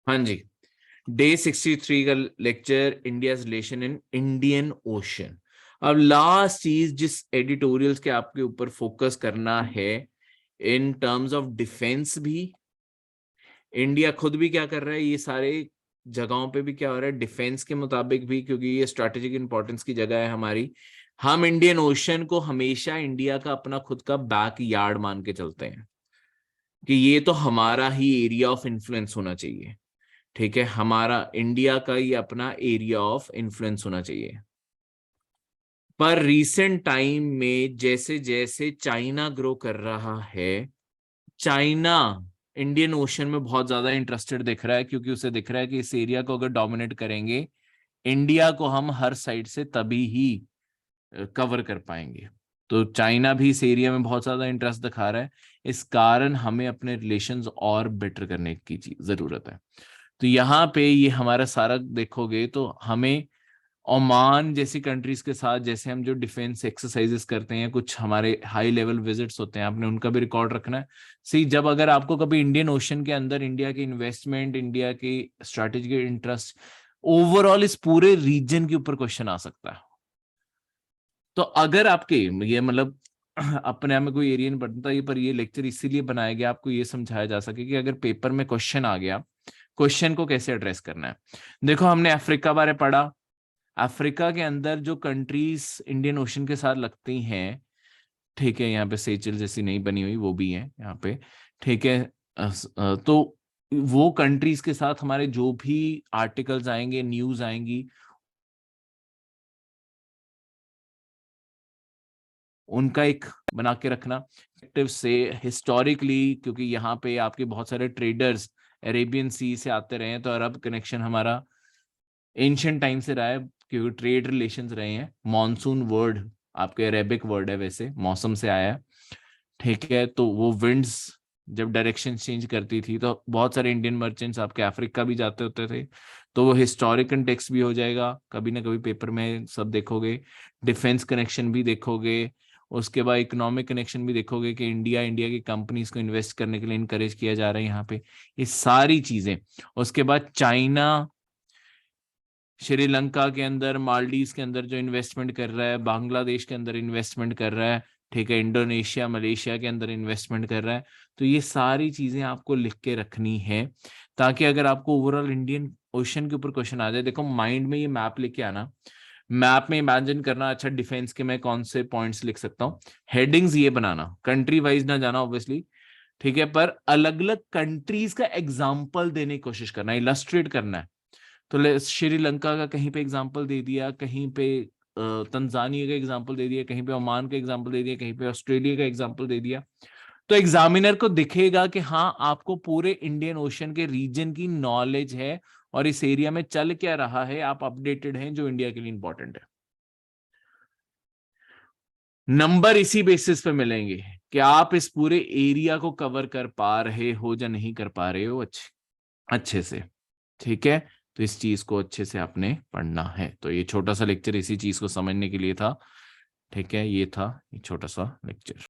हाँ जी, डे 63 का lecture, India's relation in Indian ocean. अब लास्ट चीज जिस एडिटोरियल्स के आपके ऊपर फोकस करना है, इन टर्म्स ऑफ डिफेंस भी इंडिया खुद भी क्या कर रहा है, ये सारे जगहों पे भी क्या हो रहा है डिफेंस के मुताबिक भी, क्योंकि ये स्ट्रैटेजिक इंपॉर्टेंस की जगह है हमारी। हम इंडियन ओशन को हमेशा इंडिया का अपना खुद का बैक यार्ड मान के चलते हैं कि ये तो हमारा ही एरिया ऑफ इन्फ्लुएंस होना चाहिए। ठीक है, हमारा इंडिया का ही अपना एरिया ऑफ इन्फ्लुएंस होना चाहिए। पर रीसेंट टाइम में जैसे जैसे चाइना ग्रो कर रहा है, चाइना इंडियन ओशन में बहुत ज्यादा इंटरेस्टेड दिख रहा है, क्योंकि उसे दिख रहा है कि इस एरिया को अगर डोमिनेट करेंगे इंडिया को हम हर साइड से तभी ही कवर कर पाएंगे। तो चाइना भी इस एरिया में बहुत ज्यादा इंटरेस्ट दिखा रहा है। इस कारण हमें अपने रिलेशंस और बेटर करने की जरूरत है। तो यहाँ पे ये हमारा सारा देखोगे तो हमें ओमान जैसी कंट्रीज के साथ जैसे हम जो डिफेंस एक्सरसाइजेस करते हैं, कुछ हमारे हाई लेवल विजिट्स होते हैं, आपने उनका भी रिकॉर्ड रखना है। सी, जब अगर आपको कभी इंडियन ओशन के अंदर इंडिया के इन्वेस्टमेंट, इंडिया की स्ट्रैटेजिक इंटरेस्ट, ओवरऑल इस पूरे रीजन के ऊपर क्वेश्चन आ सकता है। तो अगर आपके ये मतलब अपने आप में कोई एरिया नहीं बनता ये, पर ये लेक्चर इसीलिए बनाया गया आपको ये समझाया जा सके कि अगर पेपर में क्वेश्चन आ गया, क्वेश्चन को कैसे एड्रेस करना है। देखो, हमने अफ्रीका बारे पढ़ा। अफ्रीका के अंदर जो कंट्रीज इंडियन ओशन के साथ लगती हैं, ठीक है, यहाँ पे सेचल जैसी नहीं बनी हुई वो भी है यहाँ पे, ठीक है। तो वो कंट्रीज के साथ हमारे जो भी आर्टिकल्स आएंगे, न्यूज आएंगी, उनका एक बना के रखना से हिस्टोरिकली, क्योंकि यहाँ पे आपके बहुत सारे ट्रेडर्स अरेबियन सी से आते रहे हैं, तो अरब कनेक्शन हमारा एंशियंट टाइम से रहा है, क्योंकि ट्रेड रिलेशंस रहे हैं। मॉनसून वर्ड आपके अरेबिक वर्ड है, वैसे मौसम से आया है, ठीक है। तो वो विंड्स जब डायरेक्शन चेंज करती थी तो बहुत सारे इंडियन मर्चेंट्स आपके अफ्रीका भी जाते होते थे। तो वो हिस्टोरिक कंटेक्स्ट भी हो जाएगा, कभी ना कभी पेपर में सब देखोगे। डिफेंस कनेक्शन भी देखोगे, उसके बाद इकोनॉमिक कनेक्शन भी देखोगे कि इंडिया की कंपनीज को इन्वेस्ट करने के लिए इनकरेज किया जा रहा है यहाँ पे, ये सारी चीजें। उसके बाद चाइना श्रीलंका के अंदर, मालदीव के अंदर जो इन्वेस्टमेंट कर रहा है, बांग्लादेश के अंदर इन्वेस्टमेंट कर रहा है, ठीक है, इंडोनेशिया मलेशिया के अंदर इन्वेस्टमेंट कर रहा है। तो ये सारी चीजें आपको लिख के रखनी है, ताकि अगर आपको ओवरऑल इंडियन ओशन के ऊपर क्वेश्चन आ जाए, देखो माइंड में ये मैप लेके आना, मैप में इमेजिन करना, अच्छा डिफेंस के मैं कौन से पॉइंट्स लिख सकता हूँ, हेडिंग्स ये बनाना, कंट्री वाइज ना जाना ऑब्वियसली, ठीक है, पर अलग अलग कंट्रीज का एग्जाम्पल देने की कोशिश करना, इलस्ट्रेट करना है। तो श्रीलंका का कहीं पे एग्जांपल दे दिया, कहीं पे तंजानिया का एग्जांपल दे दिया, कहीं पे ओमान का एग्जांपल दे दिया, कहीं पे ऑस्ट्रेलिया का एग्जांपल दे दिया। तो एग्जामिनर को दिखेगा कि हाँ, आपको पूरे इंडियन ओशन के रीजन की नॉलेज है और इस एरिया में चल क्या रहा है, आप अपडेटेड हैं, जो इंडिया के लिए इंपॉर्टेंट है। नंबर इसी बेसिस पे मिलेंगे कि आप इस पूरे एरिया को कवर कर पा रहे हो या नहीं कर पा रहे हो अच्छे से, ठीक है। तो इस चीज को अच्छे से आपने पढ़ना है। तो ये छोटा सा लेक्चर इसी चीज को समझने के लिए था, ठीक है, ये था एक छोटा सा लेक्चर।